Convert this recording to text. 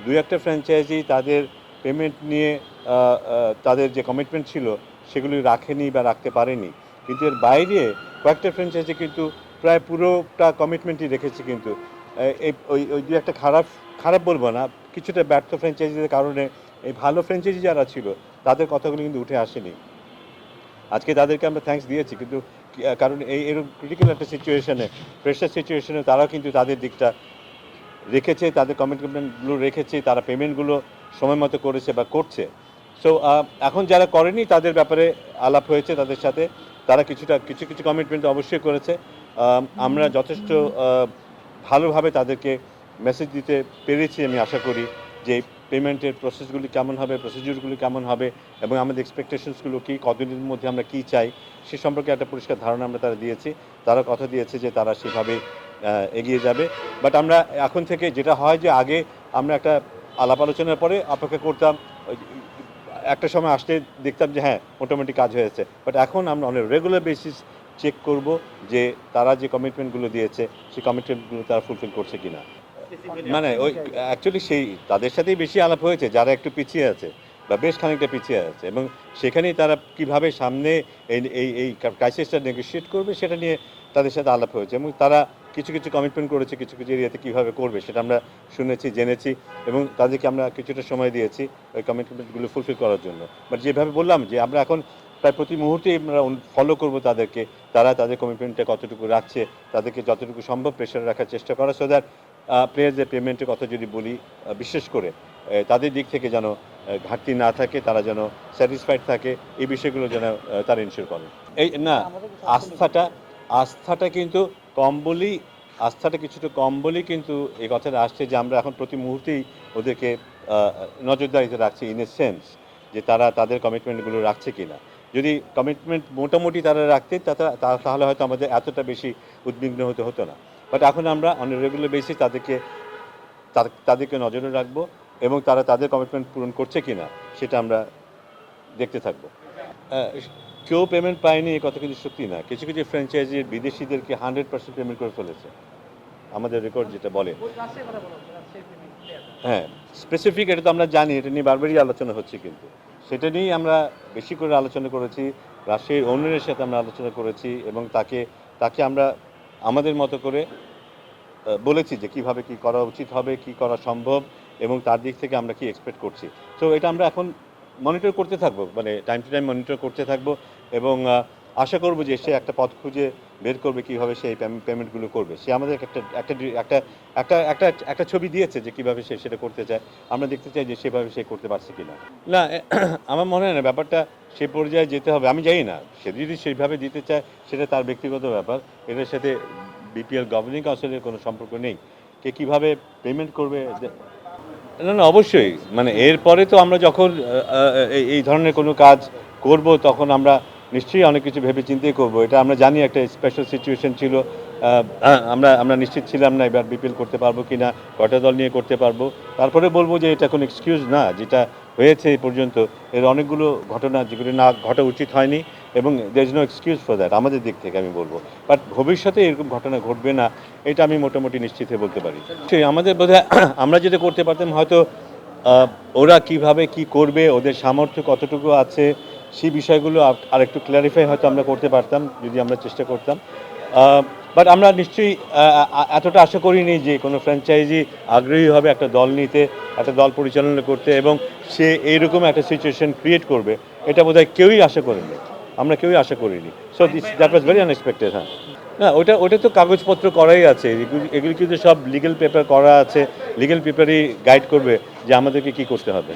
দুই একটা ফ্র্যাঞ্চাইজি তাদের পেমেন্ট নিয়ে তাদের যে কমিটমেন্ট ছিল সেগুলি রাখেনি বা রাখতে পারেনি, কিন্তু এর বাইরে কয়েকটা ফ্র্যাঞ্চাইজি কিন্তু প্রায় পুরোটা কমিটমেন্টই রেখেছে। কিন্তু এই ওই ওই দু একটা খারাপ খারাপ বলবো না, কিছুটা ব্যর্থ ফ্র্যাঞ্চাইজিদের কারণে এই ভালো ফ্র্যাঞ্চাইজি যারা ছিল তাদের কথাগুলো কিন্তু উঠে আসেনি। আজকে তাদেরকে আমরা থ্যাঙ্কস দিয়েছি, কিন্তু কারণ এরকম ক্রিটিক্যাল একটা সিচুয়েশনে, প্রেশার সিচুয়েশনে তারাও কিন্তু তাদের দিকটা রেখেছে, তাদের কমিটমেন্টগুলো রেখেছে, তারা পেমেন্টগুলো সময় মতো করেছে বা করছে। সো এখন যারা করেনি তাদের ব্যাপারে আলাপ হয়েছে তাদের সাথে, তারা কিছু কিছু কমিটমেন্ট অবশ্যই করেছে। আমরা যথেষ্ট ভালোভাবে তাদেরকে মেসেজ দিতে পেরেছি। আমি আশা করি যে পেমেন্টের প্রসেসগুলি কেমন হবে, প্রসিডিউরগুলি কেমন হবে এবং আমাদের এক্সপেকটেশনসগুলো কী, কতদিনের মধ্যে আমরা কী চাই সে সম্পর্কে একটা পরিষ্কার ধারণা আমরা তারা দিয়েছি। তারা কথা দিয়েছে যে তারা সেভাবে এগিয়ে যাবে। বাট আমরা এখন থেকে যেটা হয় যে আগে আমরা একটা আলাপ আলোচনার পরে অপেক্ষা করতাম, একটা সময় আসতে দেখতাম যে হ্যাঁ মোটামুটি কাজ হয়েছে, বাট এখন আমরা অনেক রেগুলার বেসিস চেক করব যে তারা যে কমিটমেন্টগুলো দিয়েছে সেই কমিটমেন্টগুলো তারা ফুলফিল করছে কিনা। মানে ওই অ্যাকচুয়ালি সেই তাদের সাথেই বেশি আলাপ হয়েছে যারা একটু পিছিয়ে আছে বা বেশ খানিকটা পিছিয়ে আছে, এবং সেখানেই তারা কিভাবে সামনে এই এই এই ক্রাইসিসটা নেগোশিয়েট করবে সেটা নিয়ে তাদের সাথে আলাপ হয়েছে, এবং তারা কিছু কিছু কমিটমেন্ট করেছে কিছু কিছু এরিয়াতে কীভাবে করবে সেটা আমরা শুনেছি, জেনেছি, এবং তাদেরকে আমরা কিছুটা সময় দিয়েছি ওই কমিটমেন্টগুলো ফুলফিল করার জন্য। বাট যেভাবে বললাম যে আমরা এখন প্রায় প্রতি মুহূর্তেই আমরা ফলো করব তাদেরকে, তারা তাদের কমিটমেন্টটা কতটুকু রাখছে, তাদেরকে যতটুকু সম্ভব প্রেশারে রাখার চেষ্টা করা, সো দ্যাট প্লেয়ারদের পেমেন্টের কথা যদি বলি, বিশেষ করে তাদের দিক থেকে যেন ঘাটতি না থাকে, তারা যেন স্যাটিসফাইড থাকে, এই বিষয়গুলো যেন তারা ইনশিওর করে। এই না, আস্থাটা আস্থাটা কিন্তু কম বলেই, আস্থাটা কিছুটা কম বলেই কিন্তু এই কথাটা আসছে যে আমরা এখন প্রতি মুহূর্তেই ওদেরকে নজরদারিতে রাখছি, ইন এ সেন্স যে তারা তাদের কমিটমেন্টগুলো রাখছে কিনা। যদি কমিটমেন্ট মোটামুটি তারা রাখতেন তাহলে হয়তো আমাদের এতটা বেশি উদ্বিগ্ন হতে হতো না। বাট এখন আমরা অন রেগুলার বেসিস তাদেরকে নজরে রাখবো এবং তারা তাদের কমিটমেন্ট পূরণ করছে কিনা সেটা আমরা দেখতে থাকবো। কেউ পেমেন্ট পায়নি এ কথা কিন্তু সত্যি না। কিছু কিছু ফ্র্যাঞ্চাইজি বিদেশিদেরকে 100% পেমেন্ট করে ফেলেছে, আমাদের রেকর্ড যেটা বলে। হ্যাঁ, স্পেসিফিক এটা তো আমরা জানি, এটা নিয়ে বারবারই আলোচনা হচ্ছে, কিন্তু সেটা নিয়েই আমরা বেশি করে আলোচনা করেছি, রাজশাহীর ওনারের সাথে আমরা আলোচনা করেছি এবং তাকে আমরা আমাদের মতো করে বলেছি যে কিভাবে কি করা উচিত হবে, কি করা সম্ভব এবং তার দিক থেকে আমরা কি এক্সপেক্ট করছি। তো এটা আমরা এখন মনিটর করতে থাকবো, মানে টাইম টু টাইম মনিটর করতে থাকবো এবং আশা করব যে সে একটা পথ খুঁজে বের করবে কীভাবে সে এই পেমেন্টগুলো করবে। সে আমাদের একটা একটা একটা একটা একটা একটা ছবি দিয়েছে যে কীভাবে সে সেটা করতে চায়। আমরা দেখতে চাই যে সেভাবে সে করতে পারছে কিনা। না, আমার মনে হয় না ব্যাপারটা সে পর্যায়ে যেতে হবে। আমি জানি না, সে যদি সেইভাবে দিতে চায় সেটা তার ব্যক্তিগত ব্যাপার, এটার সাথে বিপিএল গভর্নিং কাউন্সিলের কোনো সম্পর্ক নেই। কে কীভাবে পেমেন্ট করবে, না না অবশ্যই, মানে এরপরে তো আমরা যখন এই ধরনের কোনো কাজ করব তখন আমরা নিশ্চয়ই অনেক কিছু ভেবে চিন্তেই করব। এটা আমরা জানি একটা স্পেশাল সিচুয়েশন ছিল, আমরা নিশ্চিত ছিলাম না এবার বিপিএল করতে পারবো কি না, কয়টা দল নিয়ে করতে পারবো। তারপরে বলবো যে এটা কোনো এক্সকিউজ না, যেটা হয়েছে এই পর্যন্ত এর অনেকগুলো ঘটনা যেগুলো না ঘটা উচিত হয়নি এবং there is no excuse for that আমাদের দিক থেকে আমি বলবো। বাট ভবিষ্যতে এরকম ঘটনা ঘটবে না এটা আমি মোটামুটি নিশ্চিত হয়ে বলতে পারি। সেই আমাদের বোধহয় আমরা যেটা করতে পারতাম হয়তো ওরা কিভাবে কি করবে, ওদের সামর্থ্য কতটুকু আছে সেই বিষয়গুলো আর একটু ক্ল্যারিফাই হয়তো আমরা করতে পারতাম যদি আমরা চেষ্টা করতাম। বাট আমরা নিশ্চয়ই এতটা আশা করিনি যে কোনো ফ্র্যাঞ্চাইজি আগ্রহী হবে একটা দল নিতে, একটা দল পরিচালনা করতে এবং সে এইরকম একটা সিচুয়েশন ক্রিয়েট করবে, এটা বোধহয় কেউই আশা করেনি, আমরা কেউই আশা করিনি। So that was very unexpected. হ্যাঁ, না ওটা তো কাগজপত্র করাই আছে, এগুলি কিন্তু সব লিগেল পেপার করা আছে, লিগেল পেপারই গাইড করবে যে আমাদেরকে কী করতে হবে।